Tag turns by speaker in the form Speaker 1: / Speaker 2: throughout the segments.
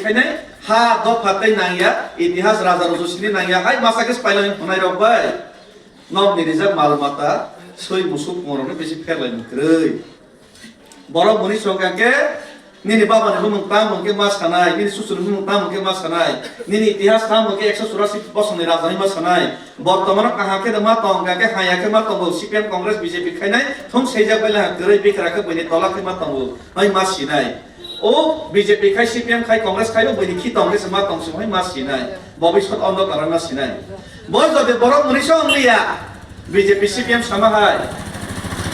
Speaker 1: खायनाय हा दफातै नांगिया इतिहास राजा रजसिनि नांगिया हाय मासाके स्पाइलानि हनाय रबाय नब निरिजा मालमाता सै मुसुक मरने बेसे फेरलाय नख्रै बरफ मुनि संगाके निनि बाबानिबो मुंता मुंके मास खानाय निनि सुसुनिबो मुंता मुंके मास खानाय निनि इतिहास था मुंके 184 बसरनि राजानि मास खानाय बर्तमान काहाके मा तंगाके हायाके मा तंगो सीपीएम कांग्रेस बीजेपी खायनाय थं सेजा बैला गरै बेखराके बनि तलाके मा तंगो हाय मास सिनाय ओ बीजेपी खाय सीपीएम खाय कांग्रेस खाय बनि खि तंग्रेस मा तंसो हाय मास सिनाय भविष्यत अंधकार मा सिनाय बय जदे बरफ मुनि संलिया बीजेपी सीपीएम सामाहाय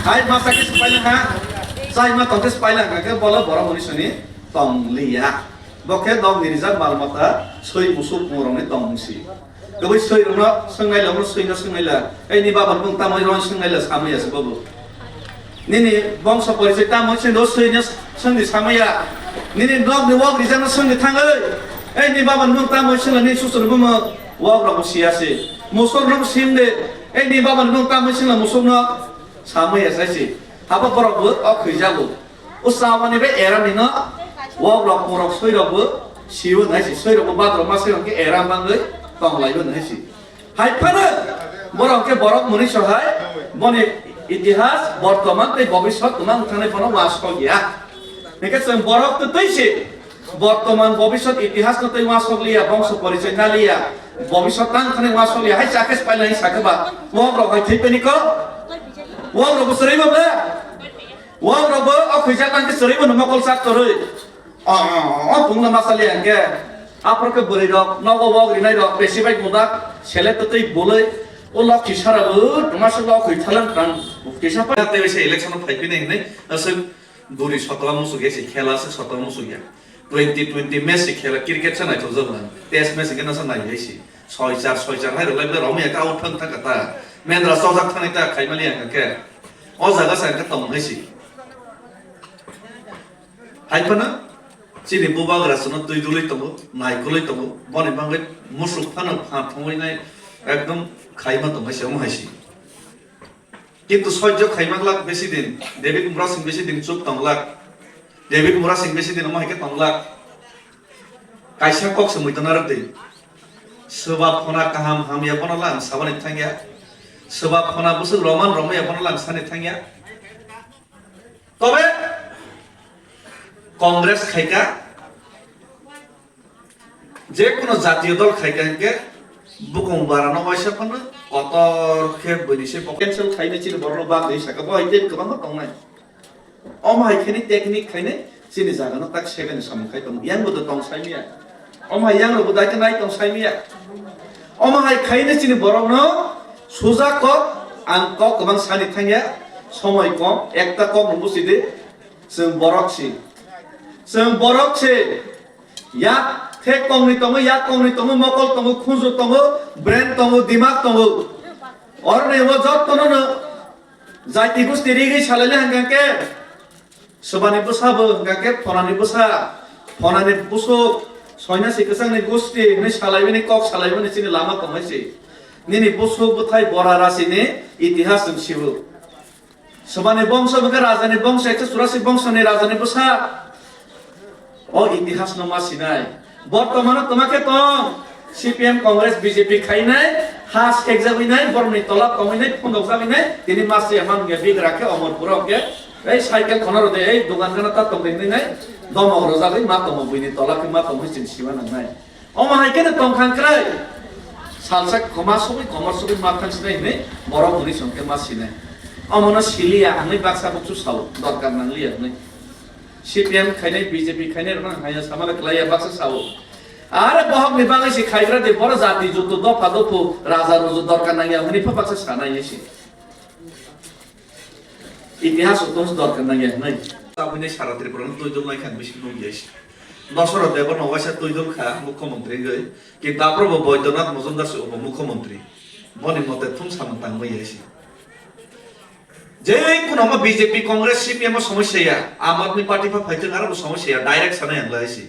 Speaker 1: हाय मासाके स्पाइला हा जाय मा तंके स्पाइला काके बोला बरफ मुनि सनि तंलिया बके दम निरिजा मालमाता सै मुसुक मरने तंसि गबै सै रनो संनाय लनो सैनो संनायला एनि बाबा बुंता मै रन संनायला सामैयासो बाबु निनि बंश परिचय ता मोसे नो सैनो संनि सामैया निनि नग नि वग रिजानो संनि थाङै एनि बाबा बुंता मोसे नि सुसुरबो म वग रबो सियासे मुसुर नो सिमदे एनि बाबा बुंता मोसे न मुसुरनो सामैया साइसि हाबा बरबो अखैजाबो उसावानि बे एरानिनो वग रब मरक सैरबो सिउ नाइसि सैरबो बाद्र मासैरके एरा बाङै तंलायबो नाइसि हायफानो बरके बरक मुनि सहाय बनि इतिहास वर्तमान ते भविष्यत मा उठाने पनो वास्को गया नेके जों बरक त तैसे वर्तमान भविष्यत इतिहास न तै वास्को लिया वंश परिचय ना लिया भविष्यत तां खने वास्को लिया हाय साकेस पाइलाइ साकेबा वग रक हाय थैपेनिको वग रक सरेबो बे वग रक अखैजा तांके सरेबो न मकल साक तरै बुंना मासाले आंगे आपरके बोरै रक नगो वग रिनाय रक बेसिबाय मुदा सेले त तै बोलै ओ लखि साराबो तमासे लखै थालां खान केसा पाते बेसे इलेक्शन फाइपिने नै असो दुरी सतला मुसु गेसे खेला से सतला मुसु गया 2020 मैच से खेला क्रिकेट से नाय तो जबन टेस्ट मैच के नसा नाय गेसी 6-4 हाय रलाय बे रमे का आउट थां थाकता मेन्द्रा सौजाक थांनाय ता खायमालि आंके अ जागा सानके तम हैसी हायफाना चिनि बुबाग्रासनो दुइ दुलै तंगो नायकुलै तंगो बनि बांगै मुसुक फानो फाथंगैनाय एकदम खाइमा तंगाइसे हमहाइसी किन्तु सह्य खाइमागलाक बेसी दिन डेभिड मुरा सिंह बेसी दिन चुप तंगलाक डेभिड मुरा सिंह बेसी दिन हमहाइके तंगलाक काइसा कक समुइतनार दै सोबा फना काहाम हामिया बनला साबानि थांगिया सोबा फना बुसु रमान रमया बनला सानि थांगिया तबे कांग्रेस खाइका जे कोनो जातीय दल खाइका के बुकं बारानो वाइसा फन अतर खे बनिसे कैंसल खाइने चिन बरनो बाग दै सका बय दिन गोबां दंनाय अम हाइखेनि टेक्निक खाइने चिनि जागानो ताक सेभेन साम खाइ दं यां बद दं साइमिया अम हायां रबो दाइते नाइ दं साइमिया अम हाइ खाइने चिनि बरनो सुजा क आं क गोबां सानि थांया समय कम एकता कम नबुसिदे जों बरकसे या थे कमनि तंगो या कमनि तंगो मकल तंगो खुजु तंगो ब्रेन तंगो दिमाग तंगो और ने वो जत्तनो न जाति गुस्ति रिगि सालाले हंगाके सबानि बुसाबो हंगाके फनानि बुसो सयना सिकसांनि गुस्ति ने सालायबेनि कक सालायबेनि सिनि लामा तंगाइसि निनि बुसो बुथाय बरा रासिनि इतिहास जों सिबो सबानि बंश बगे राजानि बंश 184 बंशनि राजानि बुसा ओ इतिहास न मासिनाय बर्तमान तमाके तो सीपीएम कांग्रेस बीजेपी खाइनाय हास एक्जामिनाय बरनि तला कमिनाय फंदक जामिनाय दिनि मासे मान गे बिगराके अमरपुर के ए साइकेल खनर दे ए दुकान गना ता तंगैनाय दमग रजागै मा तम बुइनि तला के मा तम सिन सिवा नांनाय ओ माहायके न तंखांख्रै सालसा खमासुबि मा थांसिनाय नै बरफ मुनि संके मासिनाय अमनो सिलिया आंनि बाक्सा बक्सु साव दरकार नांलिया नै सीपीएम खाइनाय बीजेपी खाइनाय रन हाया सामाले क्लाया बाक्सा साव आरे बहकनि बाङैसि खाइग्रा दे बर जाति जुतु दफा दफु राजा रुजु दरकार नांगिया हनि बाक्सा सानायसि इतिहास उतोस दरकार नांगिया नै ताबुनि सारात्रि परन तुइदुल नायखान बिसि नुगियासि दशर देव नवासा तुइदुल खा मुख्यमंत्री गय कि दाप्रब बैद्यनाथ मजुमदार से उप मुख्यमंत्री बनि मते थुम सामतां मयसि जे कुनमा बीजेपी कांग्रेस सीपीएम समस्या आम आदमी पार्टी फा फाइथिं आरो समस्या डाइरेक्ट सानाय आंलायसि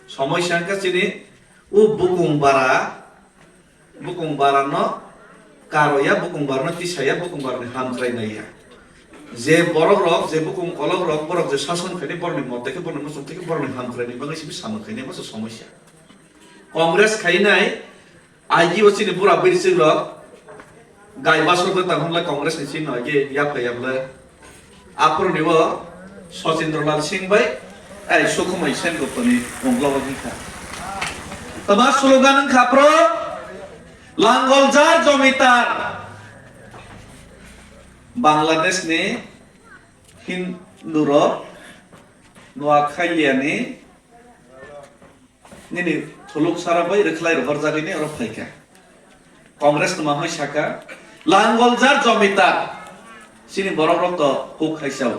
Speaker 1: समस्या का चिनि उ बुकुं बारा न कारोया बुकुं बारनो तिसाया बुकुं बारनो हामख्रायनाया যে বড় রক যে বুকুম কলক রক বরক যে শাসন খাইনি বরনি মত থেকে বরনি মসুক থেকে বরনি হামক্রাইনি বাংলা সিবি সামন খাইনি মাসে সমস্যা কংগ্রেস খাইনাই আইজি ওসিনি বুড়া বিরসি রক গাইবা সরতে তাহলে কংগ্রেস नि सिन नगे या फैयाब्ला आप्रनिव सचिन्द्रलाल सिंह भाई आई सुखमय सेन गपनि मंगलाव दिखा तमा स्लोगान खाप्रो लांगल जार जमितार बांग्लादेश ने हिंदू रो नुआखाइलियानि निनि थुलुक सारा भाई रखलाय हर जागैने और फाइका कांग्रेस नमा हय शाखा लांगल जार जमितार सिनि बरफ रक्त हुक खाइसाव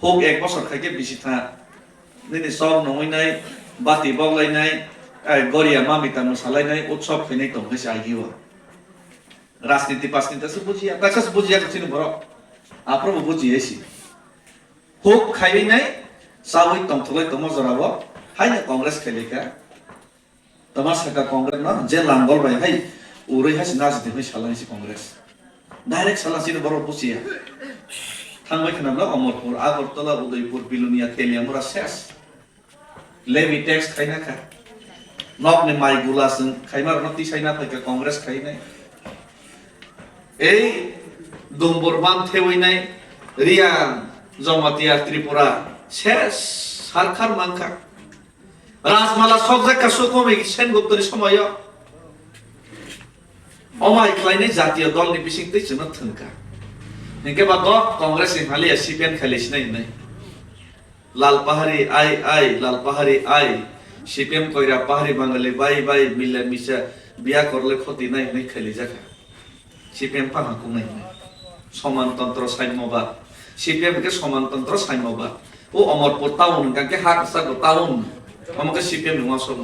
Speaker 1: हुक एक बছর खाइके बिसिथा निनि सब नङैनाय बाति बावलायनाय गरिया मामिता मोसालायनाय उत्सव खैनाय दंखायसे आइगिव राजनीति पासनीतासो बुजिया तासासो बुजिया सिनि बरफ आप्रबो बुजियैसि हुक खाइनाय सावै तंथलाय तम जराबो हायनो कांग्रेस खाइलेका तमासाका कांग्रेस न जे लांगल बाय हाय उरै हासि नाजि देमै सालायसि कांग्रेस डाइरेक्ट सालासिनो बरफ बुजिया थांबाय खोनाब्ला अमरपुर आगरतला उदयपुर बिलुनिया तेलियामुरा सेस लेभि टैक्स खाइनाखा नकनि माइ गुलासों खाइमार नति साइना फैका कांग्रेस खाइनाय এই दुम्बुरबान थेवैनाय रियान जमातिया त्रिपुरा सेस सरकार मानखा राजमाला सब जायगा सुखमै सेन गुप्तनि समय अमाय खालायनाय जातीय दलनि बिसिंतै जोंना थोनखा निके बाद कांग्रेस नि हालिया सीपीएम खालिसिनाय नै लाल पहाड़ी आई लाल पहाड़ी आई सीपीएम कइरा पहाड़ी बांगाली बाई मिला मिसा बिया करले खति नाय नै खालि जाखा सीपीएम पाहाको नै समानतन्त्र साइमबा सीपीएम के समानतन्त्र साइमबा ओ अमरपुर टाउन के हाक साको टाउन हमके सीपीएम नुवा सम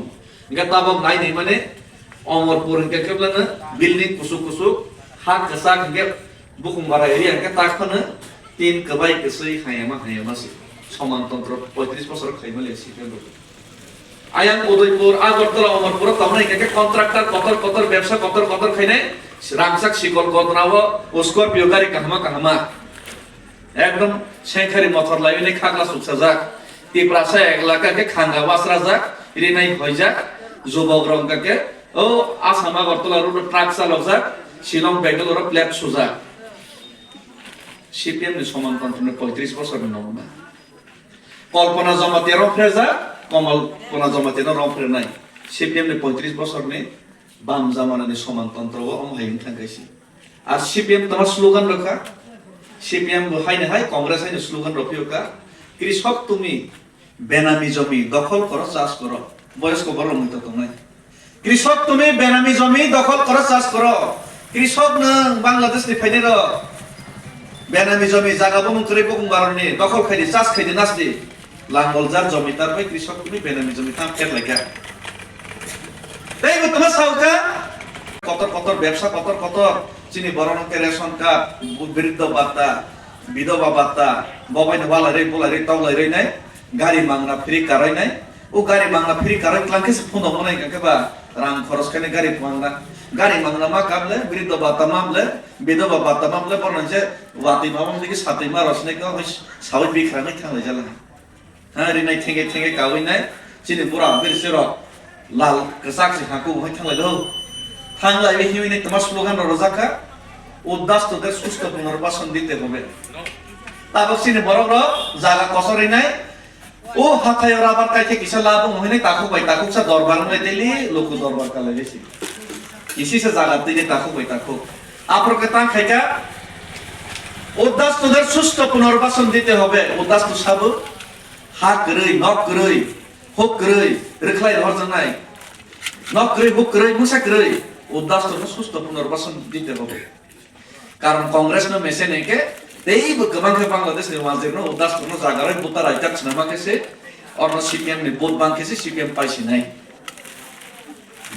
Speaker 1: इनका ताबक नाय नै माने अमरपुर के केबलाना बिल्डिंग कुसु हाक साक के बुकुमबारा एरिया के ताखनो तीन कबाय कसै हायामा से समानतन्त्र 35 বছর खाइमले सीपीएम आयान उदयपुर आगरतला अमरपुर तमनै के कन्ट्राक्टर कतर व्यवसा कतर खाइनाय रामसाक सिकल गदनाव स्कर्पियो गाड़ी कहमा एकदम सेंखारी मथर लाइने खागला सुक्सा जाक तिप्रासा एकलाका के खांगा वासरा जाक रिनाय भइजाक जुबक रंग के ओ आसामा गरतला रोड ट्राक चालक जाक शिलं बेंगलोर प्लेट सुजा सीपीएम नि समानतन्त्रनि 35 বছর नङमा कल्पना जमाते रफ्रे जा कल्पना जमाते रफ्रे नाय सीपीएम नि 35 বছরनि बाम जमानानि समानतन्त्रआव अमहायन थांगायसि आर सीपीएम तमा स्लोगान रखा सीपीएम हायनो हाय कांग्रेस हायनो स्लोगान रखियोका कृषक तुमी बेनामी जमी दखल करो चाष करो बयस्क बड़ मुक्त तंनाय कृषक तुमी बेनामी जमी दखल करो चाष करो कृषक न बांग्लादेश नि फाइने र बेनामी जमी जागा बमुंकरै बकुंगारनि दखल खाइदि चाष खाइदि नासदि लांगल जार जमितार भाई कृषक तुमी बेनामी जमी थाम फेरलायका Tapi betul sauka kotor ব্যবসা kotor sini borong ke ration card বিরুদ্ধ বার্তা বিধবা বার্তা ববাই নবালা রে bola রে taulai রে নাই গাড়ি মাংনা ফ্রি কারাই নাই ও গাড়ি মাংনা ফ্রি কারাই ক্লাঙ্কে ফোন মনাই কাকে বা রাং খরচ কানে গাড়ি মাংনা মা কাবলে বিরুদ্ধ বার্তা মামলে বিধবা বার্তা মামলে বরনছে ওয়াতি মামম দিকে সাতই মা রসনে কা সাউই বিখানে থালে জালা হ্যাঁ রে নাই ঠেঙ্গে কাউই নাই sini পুরা বিরসে র लाल kesak si haku hai thanglai be hiwi ne তোমার স্লোগান রোজাকা উদ্দাস্ত দের সুস্থ পুনর্বাসন দিতে হবে তারপর সিনে বড় জায়গা কসরে নাই ও হাতায় আবার কাইতে কিসা লাভ মহিনে তাকু সা দরবার মে দিলি লোক দরবার কালে গেছি ইসি সে জায়গা দিলে তাকু আপনাকে তা খাইকা উদ্দাস্ত দের সুস্থ পুনর্বাসন দিতে হবে উদ্দাস্ত সাব হাক রই নক রই Hukrai, reklay horjanai. Nokrai, hukrai, musakrai. Udas to susto punarbasan dite hobe. Karon kongres no mesene ke tei bukman ke Bangladesh ni wazir no udas to jagarai buta rajak nama ke se और no CPM ni bot bank ke se CPM paisi nai.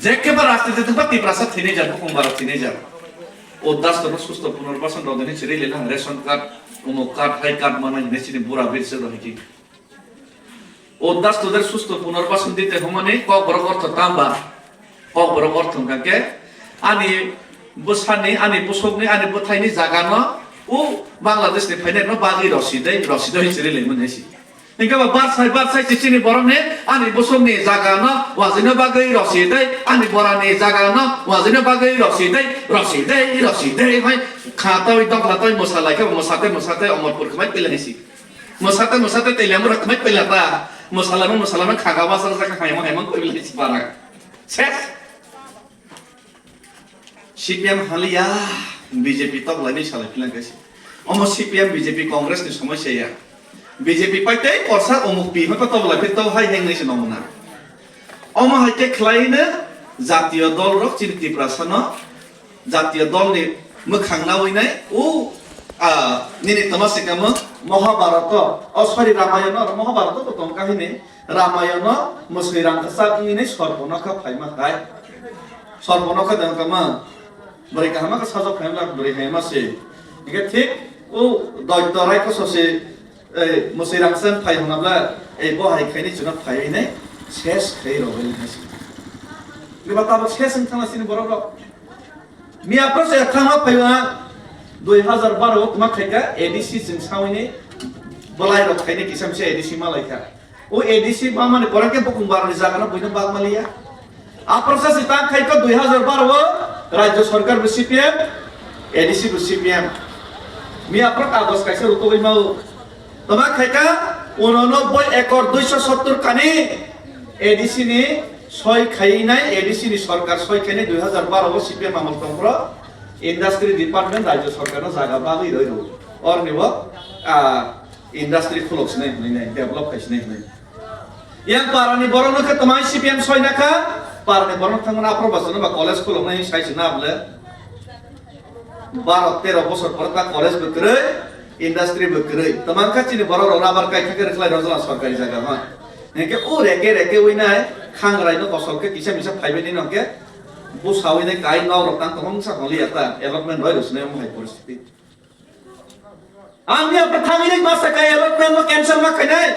Speaker 1: Jekke bar raste te tupa Tiprasa thine jar bukumbar thine jar. Udas to susto punarbasan rodeni chiri lela ration card, umok card, high card manai nesini bura birse rohiki. উদ্দাস তোদের সুস্থ পুনর্বাসন দিতে হমানে cock বড় অর্থ তাম্বা cock বড় অর্থ কাকে আনি বসানি আনি বসকনি আনি বথাইনি জাগানো Bangladesh ni fainet no bagi rosidai hisri lemun hesi. Hingga barsai cicini borone ani bosong ni jaga no wazino bagi rosidai ani borane jaga no wazino bagi rosidai hai khata wi dok latoi mosalai ke mosate omorpur kemai pilih hesi. Mosate telemur kemai pilih ta mosalama khaga basar jaka haimang pilih hesi barak. Ses CPM halia BJP tok lani salai pilang kasi. Omo CPM BJP Congress ni সমস্যা ya. BJP partai korsa omuk pi hako tok lagi tok hai heng ni sinomuna. Omo haike klaina jatiyo dol rok cini Tiprasa no jatiyo dol ni mokhang na winai nini tama sekjakma Mahabharata sorry Ramayana Mahabharata to tom kahini Ramayana musirang kasak ini sorponaka phaima kai sorponaka dangkama mereka hama ka sajak phaimla beri hema se Iga thik doitorai ko sose musirang san phai honabla bo hai khaini chuna phai nei ses khai robel hasi liba tabo ses thana sin borok mi apro se thama phaiwa 2012 tuma khaika ADC jing sawini bolai rok khaini kisam se ADC malaika ADC ba mane borake bokung barani jaga na boina bag malia apro se sita khaika 2012 राज्य सरकार CPM ADC CPM मी आपरा कागज कैसे रुको गई Maui तमा खाइका 89 एकड़ 270 कानी ADC नि सय खाइनाय ADC नि सरकार सय खाइनाय 2012 CPM আমল তংপ্র ইন্ডাস্ট্রি ডিপার্টমেন্ট রাজ্য সরকার জায়গা বাগি রইলো और निबो ইন্ডাস্ট্রি খুলছ নাই নাই ডেভেলপ খাইছ নাই yang parani borong ke temai CPM soi naka parani borong tangna apro basana ba college khulong nai sai sina able 12-13 বছর পর তা কলেজ বকরে ইন্ডাস্ট্রি বকরে তমান কাচিনি বড় রাবার কাই থেকে রাখলাই রজলা সরকারি জায়গা হ্যাঁ নেকে রেকে উইনাই খাংরাইনো কসলকে কিসা মিসা ফাইবে দিন হকে বুসাউইনে কাই নাও রতান তখন সা হলি এটা এলটমেন্ট হয় রসনে মহাই পরিস্থিতি আমি আপনার থামিলে মাসা কাই এলটমেন্ট ক্যান্সেল মা কাই নাই